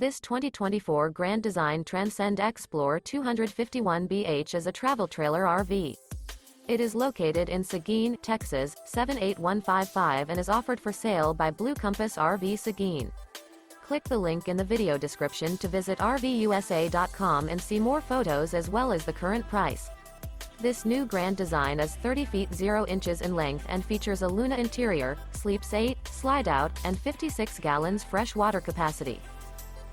This 2024 Grand Design Transcend Xplor 251BH is a travel trailer RV. It is located in Seguin, Texas, 78155 and is offered for sale by Blue Compass RV Seguin. Click the link in the video description to visit RVUSA.com and see more photos as well as the current price. This new Grand Design is 30 feet 0 inches in length and features a Luna interior, sleeps 8, Slideout, and 56 gallons fresh water capacity.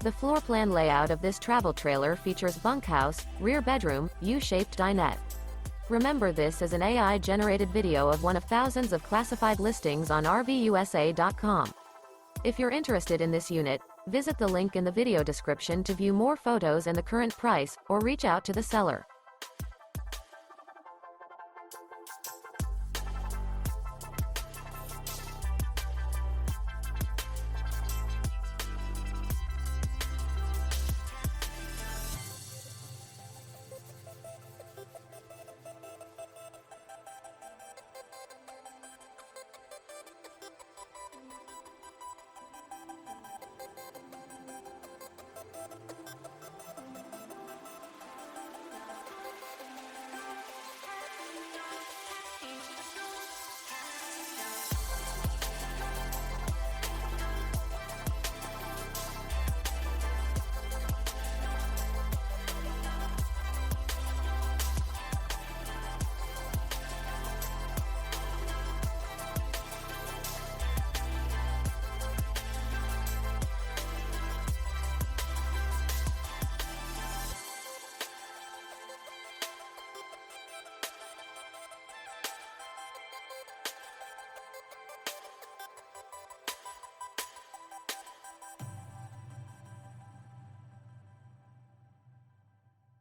The floor plan layout of this travel trailer features bunkhouse, rear bedroom, U-shaped dinette. Remember, this is an AI-generated video of one of thousands of classified listings on RVUSA.com. If you're interested in this unit, visit the link in the video description to view more photos and the current price, or reach out to the seller.